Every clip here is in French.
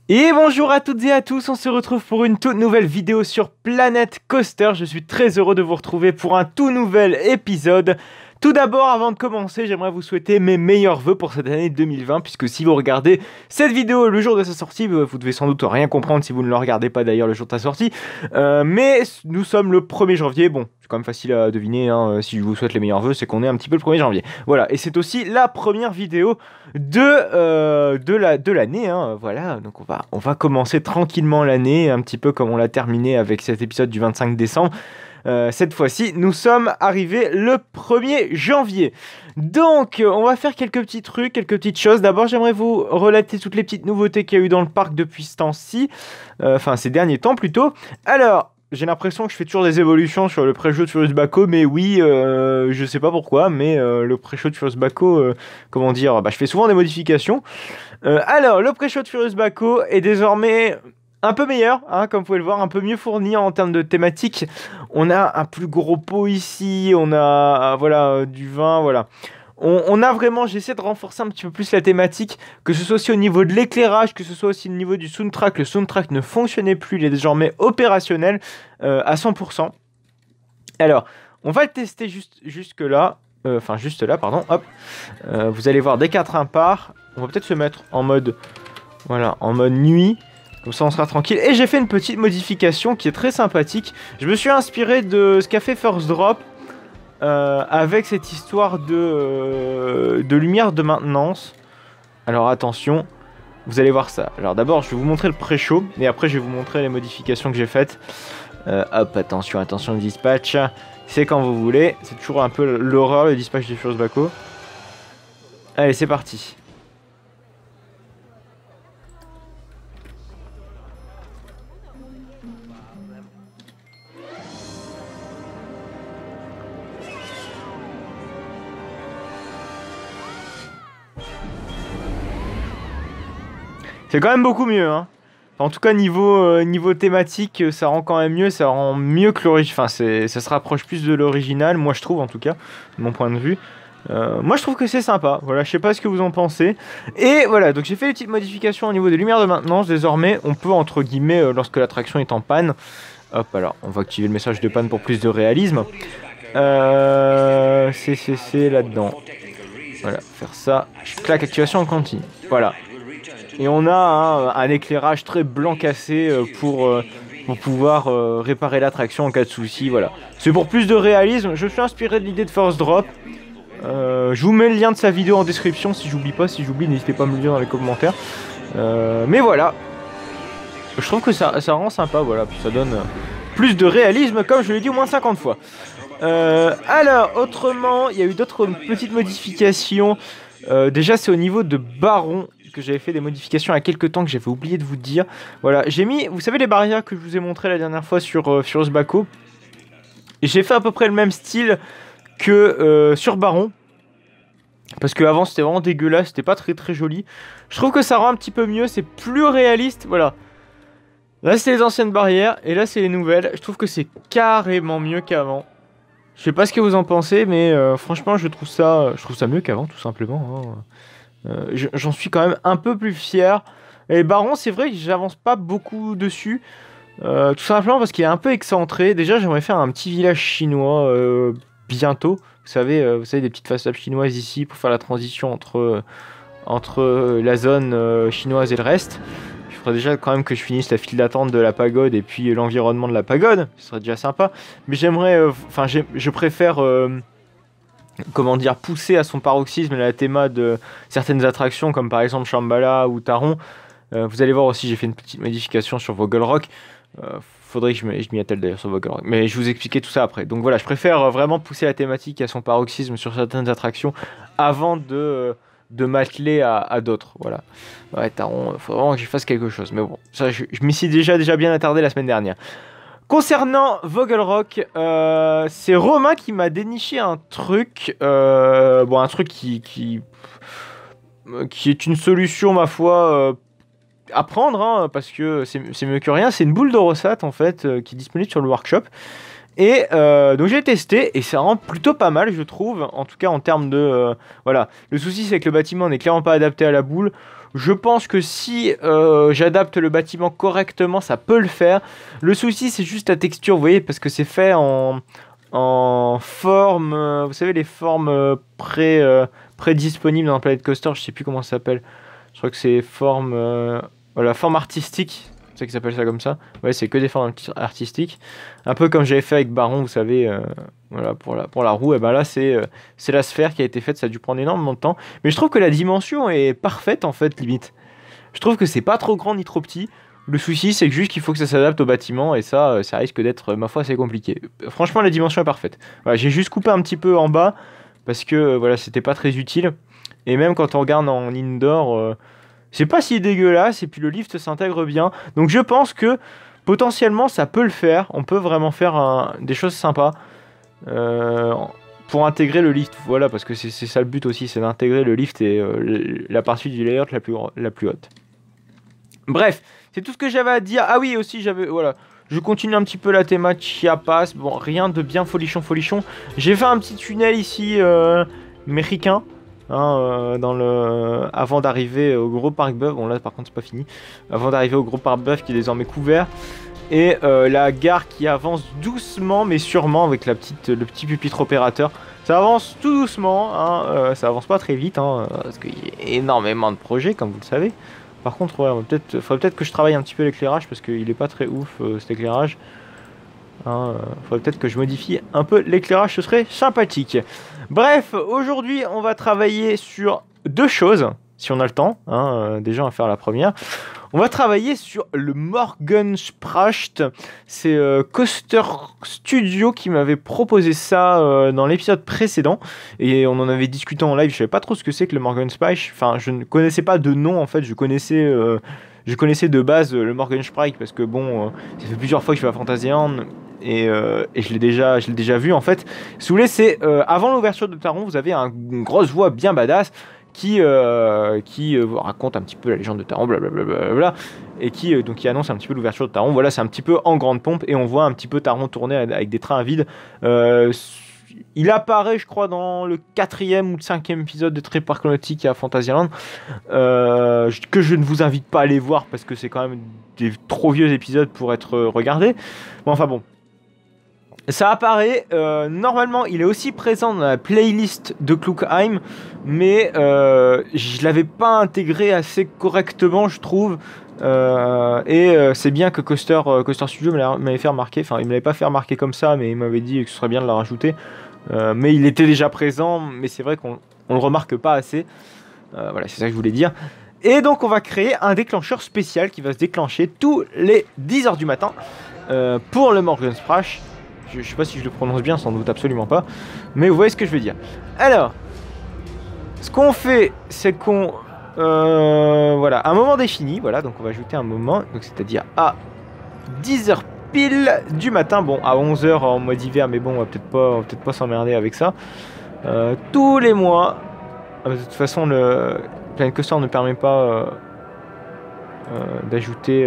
Et bonjour à toutes et à tous, on se retrouve pour une toute nouvelle vidéo sur Planet Coaster. Je suis très heureux de vous retrouver pour un tout nouvel épisode. Tout d'abord, avant de commencer, j'aimerais vous souhaiter mes meilleurs vœux pour cette année 2020, puisque si vous regardez cette vidéo le jour de sa sortie, vous devez sans doute rien comprendre si vous ne le regardez pas d'ailleurs le jour de sa sortie. Mais nous sommes le 1er janvier, bon, c'est quand même facile à deviner, hein, si je vous souhaite les meilleurs vœux, c'est qu'on est un petit peu le 1er janvier. Voilà, et c'est aussi la première vidéo de l'année, hein, voilà, donc on va commencer tranquillement l'année, un petit peu comme on l'a terminé avec cet épisode du 25 décembre. Cette fois-ci, nous sommes arrivés le 1er janvier. Donc, on va faire quelques petits trucs, quelques petites choses. D'abord, j'aimerais vous relater toutes les petites nouveautés qu'il y a eu dans le parc depuis ce temps-ci. Enfin, ces derniers temps, plutôt. Alors, j'ai l'impression que je fais toujours des évolutions sur le pré-show de Furious Baco, mais oui, je sais pas pourquoi, mais le pré-show de Furious Baco, comment dire, je fais souvent des modifications. Alors, le pré-show de Furious Baco est désormais un peu meilleur, hein, comme vous pouvez le voir, un peu mieux fourni en termes de thématique. On a un plus gros pot ici, on a voilà, du vin, voilà. On a vraiment, j'essaie de renforcer un petit peu plus la thématique, que ce soit aussi au niveau de l'éclairage, que ce soit aussi au niveau du soundtrack. Le soundtrack ne fonctionnait plus, il est désormais opérationnel à 100%. Alors, on va le tester jusque là. Enfin, juste là, pardon, hop. Vous allez voir, dès qu'un train part, on va peut-être se mettre en mode, voilà, en mode nuit. Comme ça on sera tranquille. Et j'ai fait une petite modification qui est très sympathique. Je me suis inspiré de ce qu'a fait First Drop avec cette histoire de lumière de maintenance. Alors attention, vous allez voir ça. Alors d'abord je vais vous montrer le pré-show et après je vais vous montrer les modifications que j'ai faites. Hop, attention, attention le dispatch. C'est quand vous voulez. C'est toujours un peu l'horreur le dispatch de Furious Baco. Allez, c'est parti. C'est quand même beaucoup mieux, hein. En tout cas, niveau thématique, ça rend quand même mieux, ça rend mieux que l'original. Enfin, ça se rapproche plus de l'original, moi je trouve en tout cas, de mon point de vue. Moi je trouve que c'est sympa, voilà, je sais pas ce que vous en pensez. Et voilà, donc j'ai fait des petites modifications au niveau des lumières de maintenance. Désormais, on peut, entre guillemets, lorsque l'attraction est en panne, hop, alors, on va activer le message de panne pour plus de réalisme. C'est là-dedans. Voilà, faire ça, clac, activation en continu, voilà. Et on a un éclairage très blanc cassé pour pouvoir réparer l'attraction en cas de souci. Voilà. C'est pour plus de réalisme. Je suis inspiré de l'idée de First Drop. Je vous mets le lien de sa vidéo en description si j'oublie pas. Si j'oublie, n'hésitez pas à me le dire dans les commentaires. Mais voilà. Je trouve que ça rend sympa. Voilà. Puis ça donne plus de réalisme, comme je l'ai dit au moins 50 fois. Alors, autrement, il y a eu d'autres petites modifications. Déjà, c'est au niveau de Baron que j'avais fait des modifications il y a quelques temps que j'avais oublié de vous dire. Voilà, j'ai mis, vous savez les barrières que je vous ai montré la dernière fois sur Furious Baco. Et j'ai fait à peu près le même style que sur Baron. Parce qu'avant c'était vraiment dégueulasse, c'était pas très très joli. Je trouve que ça rend un petit peu mieux, c'est plus réaliste, voilà. Là c'est les anciennes barrières et là c'est les nouvelles. Je trouve que c'est carrément mieux qu'avant. Je sais pas ce que vous en pensez, mais franchement je trouve ça mieux qu'avant tout simplement, hein. J'en suis quand même un peu plus fier. Et Baron, c'est vrai que j'avance pas beaucoup dessus. Tout simplement parce qu'il est un peu excentré. Déjà, j'aimerais faire un petit village chinois bientôt. Vous savez, des petites façades chinoises ici pour faire la transition entre la zone chinoise et le reste. Il faudrait déjà quand même que je finisse la file d'attente de la pagode et puis l'environnement de la pagode. Ce serait déjà sympa. Mais j'aimerais... je préfère... comment dire, pousser à son paroxysme la théma de certaines attractions comme par exemple Shambhala ou Taron. Vous allez voir aussi, j'ai fait une petite modification sur Vogel Rock. Faudrait que je m'y attelle d'ailleurs sur Vogel Rock, mais je vous expliquer tout ça après. Donc voilà, je préfère vraiment pousser la thématique à son paroxysme sur certaines attractions avant de m'atteler à d'autres. Voilà. Ouais, Taron, faut vraiment que je fasse quelque chose. Mais bon, ça, je m'y suis déjà bien attardé la semaine dernière. Concernant Vogel Rock, c'est Romain qui m'a déniché un truc, un truc qui est une solution, ma foi, à prendre, hein, parce que c'est mieux que rien. C'est une boule de Rosat, en fait, qui est disponible sur le workshop. Et donc j'ai testé et ça rend plutôt pas mal, je trouve, en tout cas en termes de... voilà, le souci c'est que le bâtiment n'est clairement pas adapté à la boule. Je pense que si j'adapte le bâtiment correctement, ça peut le faire. Le souci c'est juste la texture, vous voyez, parce que c'est fait en forme, vous savez les formes pré-disponibles dans Planet Coaster, je sais plus comment ça s'appelle. Je crois que c'est forme, voilà, forme artistique. C'est ça qu'ils s'appelle ça comme ça. Ouais, c'est que des formes artistiques. Un peu comme j'avais fait avec Baron, vous savez, voilà, pour la roue. Et ben là, c'est la sphère qui a été faite. Ça a dû prendre énormément de temps. Mais je trouve que la dimension est parfaite, en fait, limite. Je trouve que c'est pas trop grand ni trop petit. Le souci, c'est juste qu'il faut que ça s'adapte au bâtiment. Et ça risque d'être, ma foi, assez compliqué. Franchement, la dimension est parfaite. Voilà, j'ai juste coupé un petit peu en bas. Parce que, voilà, c'était pas très utile. Et même quand on regarde en indoor... c'est pas si dégueulasse et puis le lift s'intègre bien. Donc je pense que potentiellement ça peut le faire. On peut vraiment faire des choses sympas pour intégrer le lift. Voilà, parce que c'est ça le but aussi, c'est d'intégrer le lift et la partie du layout la plus haute. Bref, c'est tout ce que j'avais à dire. Ah oui, aussi voilà. Je continue un petit peu la thématique Chiapas. Bon, rien de bien folichon. J'ai fait un petit tunnel ici mexicain. Avant d'arriver au gros parc Bœuf, bon là par contre c'est pas fini, avant d'arriver au gros parc Bœuf qui est désormais couvert, et la gare qui avance doucement mais sûrement avec le petit pupitre opérateur. Ça avance tout doucement, ça avance pas très vite, parce qu'il y a énormément de projets comme vous le savez. Par contre, ouais, faudrait peut-être que je travaille un petit peu l'éclairage parce qu'il est pas très ouf cet éclairage. Faudrait peut-être que je modifie un peu l'éclairage, ce serait sympathique. Bref, aujourd'hui on va travailler sur deux choses, si on a le temps, déjà on va faire la première. On va travailler sur le Morgenspracht. C'est Coaster Studio qui m'avait proposé ça dans l'épisode précédent. Et on en avait discuté en live, je savais pas trop ce que c'est que le Morgenspracht. Enfin, je ne connaissais pas de nom en fait, je connaissais de base le Morgenspracht parce que bon, ça fait plusieurs fois que je vais à Fantasyland. Et je l'ai déjà vu en fait. Si vous voulez, c'est avant l'ouverture de Taron, vous avez une grosse voix bien badass qui raconte un petit peu la légende de Taron, blablabla, et qui annonce un petit peu l'ouverture de Taron. Voilà, c'est un petit peu en grande pompe et on voit un petit peu Taron tourner avec des trains à vide. Il apparaît, je crois, dans le 4e ou le 5e épisode de Trip Park Nautique à Fantasyland, que je ne vous invite pas à aller voir parce que c'est quand même des trop vieux épisodes pour être regardés. Bon, enfin bon. Ça apparaît, normalement il est aussi présent dans la playlist de Klugheim, mais je l'avais pas intégré assez correctement je trouve, c'est bien que Coaster Studio m'avait fait remarquer, enfin il me l'avait pas fait remarquer comme ça, mais il m'avait dit que ce serait bien de la rajouter, mais il était déjà présent, mais c'est vrai qu'on le remarque pas assez, voilà c'est ça que je voulais dire. Et donc on va créer un déclencheur spécial qui va se déclencher tous les 10h du matin pour le Morgenspracht. Je sais pas si je le prononce bien, sans doute absolument pas. Mais vous voyez ce que je veux dire. Alors, ce qu'on fait, c'est qu'on... voilà, un moment défini. Voilà, donc on va ajouter un moment. Donc c'est-à-dire à 10h pile du matin. Bon, à 11h en mode hiver, mais bon, on va peut-être pas s'emmerder avec ça. Tous les mois. De toute façon, le Planet Coaster ne permet pas d'ajouter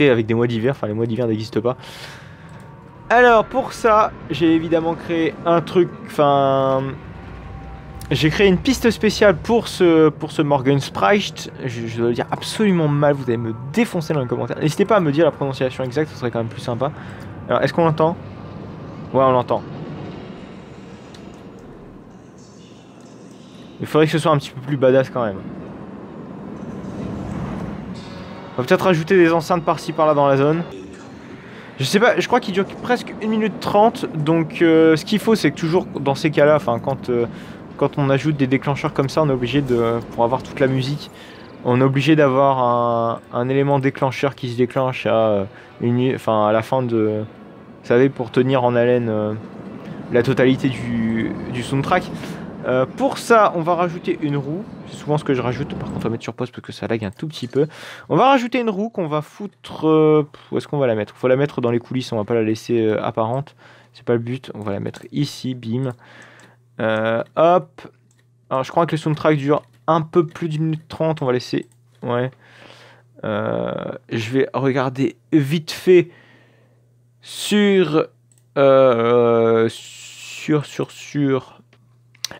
avec des mois d'hiver, enfin les mois d'hiver n'existent pas. Alors pour ça, j'ai évidemment créé un truc, j'ai créé une piste spéciale pour ce Morgenspracht. Je dois le dire absolument mal, vous allez me défoncer dans les commentaires. N'hésitez pas à me dire la prononciation exacte, ce serait quand même plus sympa. Alors est-ce qu'on l'entend? Ouais, on l'entend. Il faudrait que ce soit un petit peu plus badass quand même. On va peut-être rajouter des enceintes par-ci par-là dans la zone. Je sais pas, je crois qu'il dure presque 1 minute 30. Donc ce qu'il faut, c'est que toujours dans ces cas-là, enfin quand on ajoute des déclencheurs comme ça, on est obligé pour avoir toute la musique, on est obligé d'avoir un élément déclencheur qui se déclenche à la fin de... Vous savez, pour tenir en haleine la totalité du soundtrack. Pour ça, on va rajouter une roue. C'est souvent ce que je rajoute. Par contre, on va mettre sur pause parce que ça lag un tout petit peu. On va rajouter une roue qu'on va foutre... où est-ce qu'on va la mettre? Il faut la mettre dans les coulisses. On va pas la laisser apparente. C'est pas le but. On va la mettre ici. Bim. Hop. Alors, je crois que le soundtrack dure un peu plus d'1 minute 30. On va laisser... Ouais. Je vais regarder vite fait sur...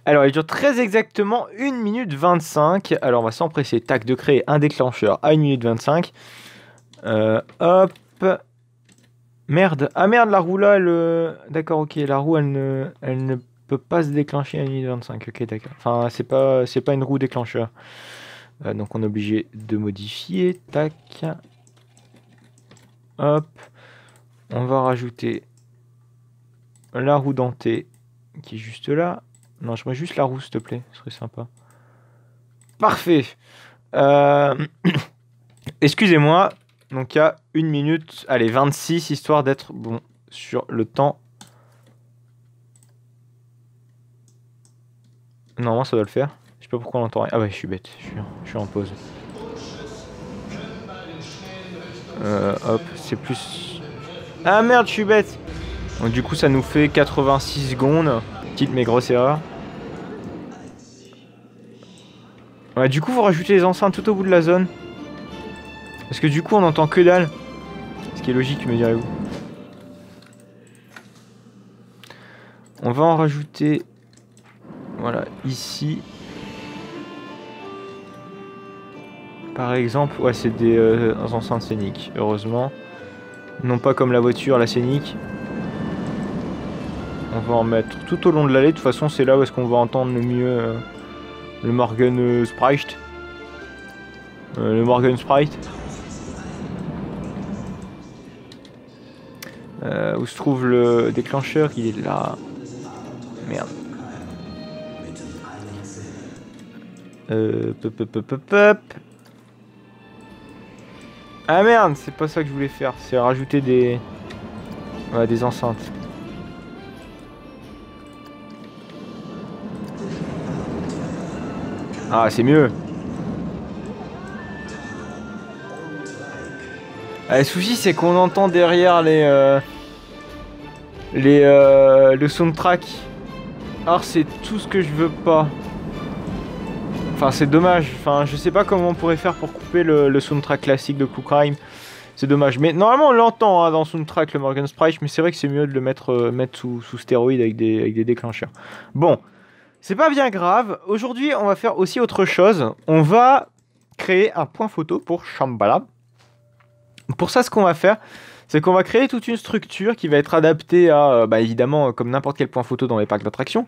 Alors, il dure très exactement 1 minute 25. Alors, on va s'empresser, tac, de créer un déclencheur à 1 minute 25. Hop. Merde. Ah merde, la roue là, elle... D'accord, ok, la roue, elle ne peut pas se déclencher à 1 minute 25. Ok, d'accord. Enfin, c'est pas une roue déclencheur. Donc, on est obligé de modifier. Tac. Hop. On va rajouter la roue dentée qui est juste là. Non, je mets juste la roue, s'il te plaît. Ce serait sympa. Parfait. Excusez-moi. Donc, il y a 1 minute, allez, 26, histoire d'être bon sur le temps. Normalement, ça doit le faire. Je sais pas pourquoi on entend rien. Ah ouais, je suis bête. Je suis en pause. Hop, c'est plus... Ah merde, je suis bête. Donc du coup, ça nous fait 86 secondes. Petite mais grosse erreur. Ouais, du coup, vous rajoutez les enceintes tout au bout de la zone. Parce que du coup, on entend que dalle. Ce qui est logique, me direz-vous. On va en rajouter... Voilà, ici. Par exemple, ouais, c'est des enceintes scéniques, heureusement. Non pas comme la voiture, la scénique. On va en mettre tout au long de l'allée. De toute façon, c'est là où est-ce qu'on va entendre le mieux le Morgan Sprite. Le Morgan Sprite. Où se trouve le déclencheur? Il est là. Merde. Pop. Ah merde, c'est pas ça que je voulais faire. C'est rajouter des... Ouais, des enceintes. Ah, c'est mieux. Le souci, c'est qu'on entend derrière le soundtrack. Alors, c'est tout ce que je veux pas. Enfin, c'est dommage. Enfin, je sais pas comment on pourrait faire pour couper le soundtrack classique de Coup Crime. C'est dommage. Mais normalement, on l'entend hein, dans le soundtrack, le Morgan Sprite. Mais c'est vrai que c'est mieux de le mettre sous stéroïde avec des déclencheurs. Bon, c'est pas bien grave. Aujourd'hui, on va faire aussi autre chose. On va créer un point photo pour Shambhala. Pour ça, ce qu'on va faire, c'est qu'on va créer toute une structure qui va être adaptée à, évidemment, comme n'importe quel point photo dans les parcs d'attractions.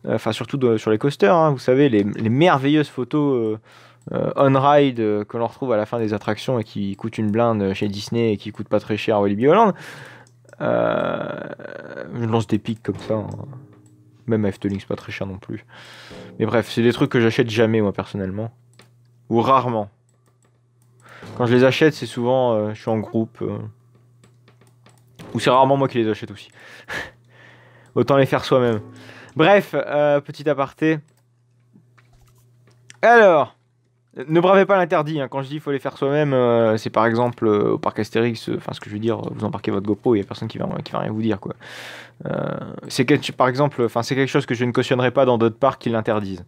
Enfin, surtout sur les coasters, hein, vous savez, les merveilleuses photos on-ride que l'on retrouve à la fin des attractions et qui coûtent une blinde chez Disney et qui coûtent pas très cher à Walibi Holland. Je lance des pics comme ça. Hein. Même à Efteling, c'est pas très cher non plus. Mais bref, c'est des trucs que j'achète jamais, moi, personnellement. Ou rarement. Quand je les achète, c'est souvent, je suis en groupe. Ou c'est rarement moi qui les achète aussi. Autant les faire soi-même. Bref, petit aparté. Alors, ne bravez pas l'interdit. Hein. Quand je dis qu'il faut les faire soi-même, c'est par exemple au parc Astérix. Enfin, ce que je veux dire, vous embarquez votre GoPro, il n'y a personne qui va rien vous dire, quoi. Par exemple, c'est quelque chose que je ne cautionnerai pas dans d'autres parcs qui l'interdisent.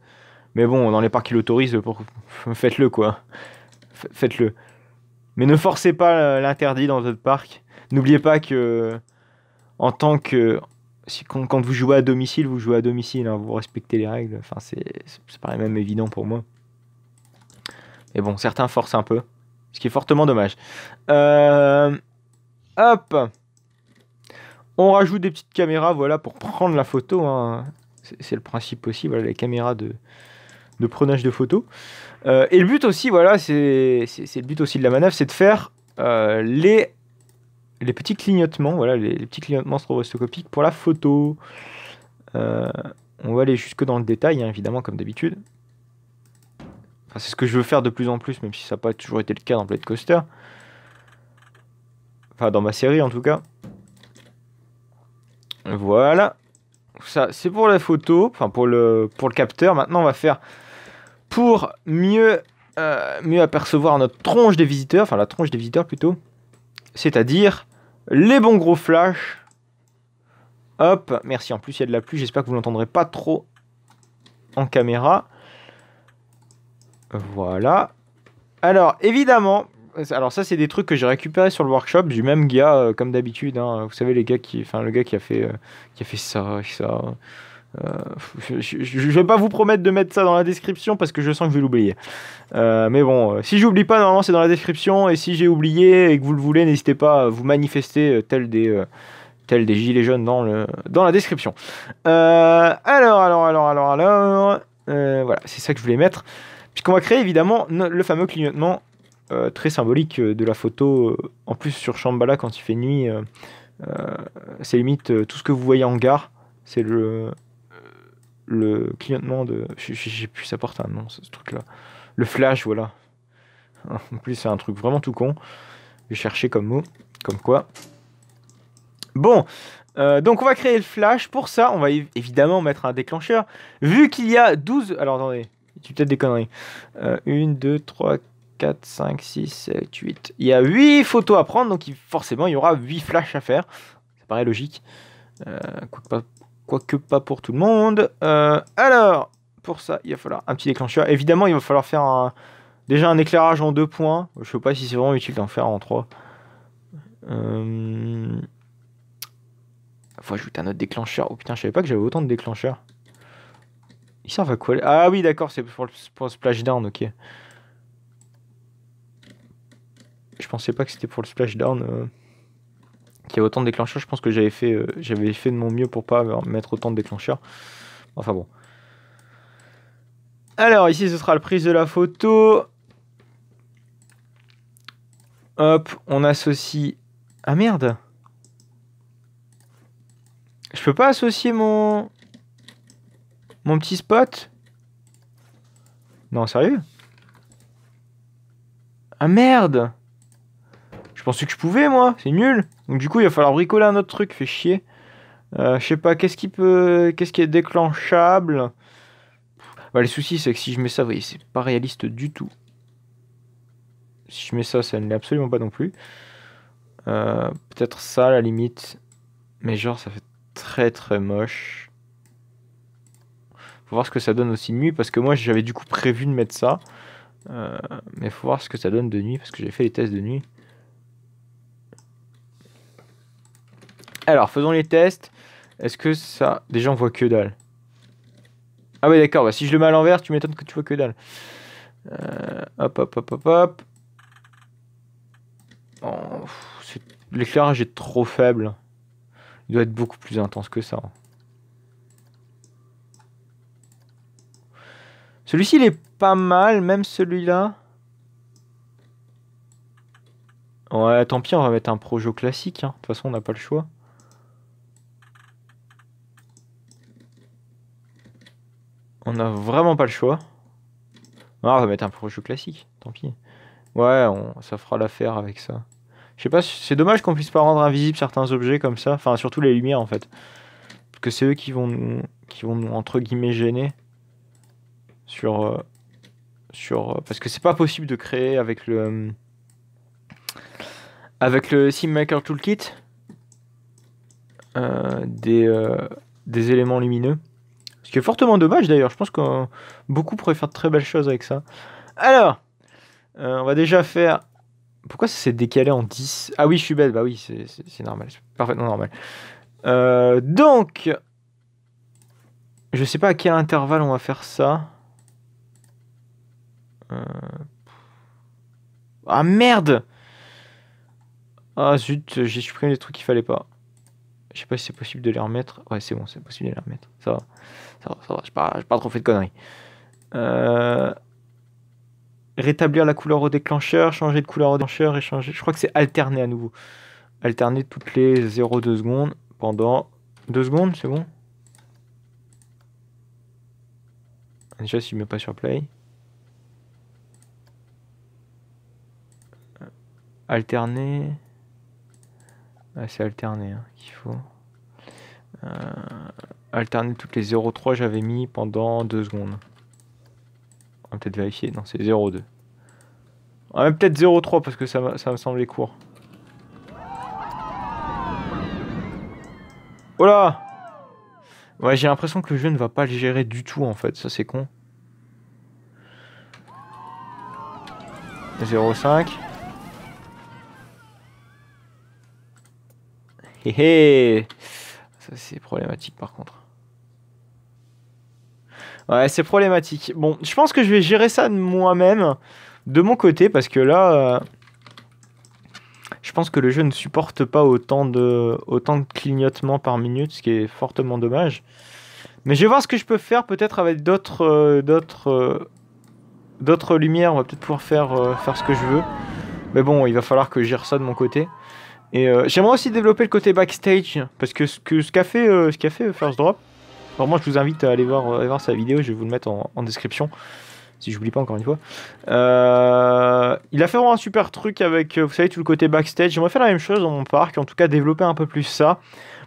Mais bon, dans les parcs qui l'autorisent, faites-le, quoi. Faites-le. Mais ne forcez pas l'interdit dans d'autres parcs. N'oubliez pas que, en tant que... Quand vous jouez à domicile, vous jouez à domicile. Hein, vous respectez les règles. Enfin, c'est paraît même évident pour moi. Mais bon, certains forcent un peu. Ce qui est fortement dommage. Hop. On rajoute des petites caméras, voilà, pour prendre la photo. Hein. C'est le principe aussi, voilà, les caméras de prenage de photos. Et le but aussi, voilà, c'est le but aussi de la manœuvre, c'est de faire les petits clignotements, voilà, les petits clignotements stroboscopiques pour la photo. On va aller jusque dans le détail, hein, évidemment, comme d'habitude. Enfin, c'est ce que je veux faire de plus en plus, même si ça n'a pas toujours été le cas dans Blade Coaster. Enfin, dans ma série, en tout cas. Voilà. Ça, c'est pour la photo, enfin pour le capteur. Maintenant, on va faire pour mieux apercevoir notre tronche des visiteurs, enfin la tronche des visiteurs plutôt. C'est-à-dire les bons gros flashs. Hop, merci. En plus, il y a de la pluie. J'espère que vous l'entendrez pas trop en caméra. Voilà. Alors, évidemment, Alors ça, c'est des trucs que j'ai récupérés sur le workshop du même gars, comme d'habitude. Hein. Vous savez, les gars enfin, le gars qui a fait ça, ça. Je vais pas vous promettre de mettre ça dans la description parce que je sens que je vais l'oublier. Mais bon, si j'oublie pas, normalement c'est dans la description. Et si j'ai oublié et que vous le voulez, n'hésitez pas à vous manifester tels des gilets jaunes dans la description. Alors. Voilà, c'est ça que je voulais mettre. Puisqu'on va créer évidemment le fameux clignotement très symbolique de la photo. En plus sur Shambhala quand il fait nuit, c'est limite tout ce que vous voyez en gare. C'est le clignotement de... Je sais plus, ça porte un nom, ce truc-là. Le flash, voilà. En plus, c'est un truc vraiment tout con. Je vais chercher comme mot, comme quoi. Bon, donc on va créer le flash. Pour ça, on va évidemment mettre un déclencheur. Vu qu'il y a 12... Alors, attendez, tu peut-être des conneries. 1, 2, 3, 4, 5, 6, 7, 8. Il y a 8 photos à prendre, donc forcément, il y aura 8 flashs à faire. Ça paraît logique. Quoique pas pour tout le monde. Alors, pour ça, il va falloir un petit déclencheur. Évidemment, il va falloir faire déjà un éclairage en 2 points. Je sais pas si c'est vraiment utile d'en faire en 3. Faut ajouter un autre déclencheur. Oh putain, je savais pas que j'avais autant de déclencheurs. Ils servent à quoi? Ah oui, d'accord, c'est pour le splashdown, ok. Je pensais pas que c'était pour le splashdown. Qu'il y avait autant de déclencheurs. Je pense que j'avais fait de mon mieux pour pas mettre autant de déclencheurs. Enfin bon. Alors ici ce sera le prise de la photo. Hop, on associe... Ah merde! Je peux pas associer mon petit spot? Non, sérieux? Ah merde! Je pensais que je pouvais, moi, c'est nul. Donc du coup, il va falloir bricoler un autre truc, fait chier. Je sais pas, qu'est-ce qui est déclenchable? Bah, les soucis, c'est que si je mets ça, vous voyez, c'est pas réaliste du tout. Si je mets ça, ça ne l'est absolument pas non plus. Peut-être ça, à la limite. Mais genre, ça fait très très moche. Faut voir ce que ça donne aussi de nuit, parce que moi, j'avais du coup prévu de mettre ça. Mais faut voir ce que ça donne de nuit, parce que j'ai fait les tests de nuit. Alors, faisons les tests. Est-ce que ça... Déjà, on voit que dalle. Ah ouais, d'accord. Bah, si je le mets à l'envers, tu m'étonnes que tu vois que dalle. Hop. Oh, l'éclairage est trop faible. Il doit être beaucoup plus intense que ça. Celui-ci, il est pas mal, même celui-là. Ouais, tant pis, on va mettre un Projo classique. Hein. De toute façon, on n'a pas le choix. On n'a vraiment pas le choix. Ah, on va mettre un Projo classique, tant pis. Ouais, ça fera l'affaire avec ça. Je sais pas, c'est dommage qu'on puisse pas rendre invisible certains objets comme ça. Enfin, surtout les lumières, en fait. Parce que c'est eux qui vont nous, entre guillemets, gêner. Parce que c'est pas possible de créer avec le Sim Maker Toolkit des éléments lumineux. Ce qui est fortement dommage d'ailleurs. Je pense que beaucoup pourraient faire de très belles choses avec ça. Alors, on va déjà faire... Pourquoi ça s'est décalé en 10? Ah oui, je suis bête. Bah oui, c'est normal. C'est parfaitement normal. Donc, je sais pas à quel intervalle on va faire ça. Ah merde! Ah zut, j'ai supprimé des trucs qu'il fallait pas. Je sais pas si c'est possible de les remettre. Ouais, c'est bon, c'est possible de les remettre. Ça va. J'ai pas trop fait de conneries. Rétablir la couleur au déclencheur, changer de couleur au déclencheur et changer. Je crois que c'est alterner à nouveau. Alterner toutes les 0,2 secondes pendant 2 secondes, c'est bon? Déjà, si je mets pas sur play. Alterner. Ah, c'est alterner hein, qu'il faut. Alterner toutes les 0,3 j'avais mis pendant 2 secondes. On va peut-être vérifier. Non, c'est 0,2. Ah, peut-être 0,3 parce que ça me semblait court. Oh là! Ouais, j'ai l'impression que le jeu ne va pas le gérer du tout en fait. Ça, c'est con. 0,5. Hé hé. Ça c'est problématique par contre. Ouais, c'est problématique. Bon, je pense que je vais gérer ça de moi-même, de mon côté, parce que là, je pense que le jeu ne supporte pas autant de clignotements par minute, ce qui est fortement dommage. Mais je vais voir ce que je peux faire, peut-être avec d'autres lumières, on va peut-être pouvoir faire ce que je veux. Mais bon, il va falloir que je gère ça de mon côté. Et j'aimerais aussi développer le côté backstage, parce que ce qu'a fait First Drop, vraiment je vous invite à aller voir sa vidéo, je vais vous le mettre en description, si j'oublie pas encore une fois. Il a fait vraiment un super truc avec, vous savez, tout le côté backstage. J'aimerais faire la même chose dans mon parc, en tout cas développer un peu plus ça.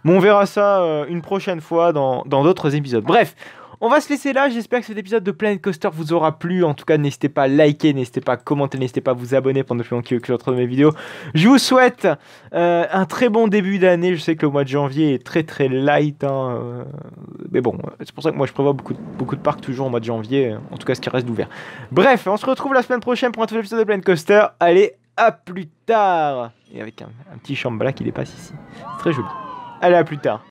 Mais on verra ça une prochaine fois dans d'autres épisodes. Bref, on va se laisser là. J'espère que cet épisode de Planet Coaster vous aura plu. En tout cas, n'hésitez pas à liker, n'hésitez pas à commenter, n'hésitez pas à vous abonner pour ne plus manquer que l'autre de mes vidéos. Je vous souhaite un très bon début d'année. Je sais que le mois de janvier est très très light, hein, mais bon, c'est pour ça que moi je prévois beaucoup de parcs toujours au mois de janvier. En tout cas, ce qui reste d'ouvert. Bref, on se retrouve la semaine prochaine pour un nouvel épisode de Planet Coaster. Allez, à plus tard. Et avec un petit Shambhala qui dépasse ici. C'est très joli. Allez, à plus tard.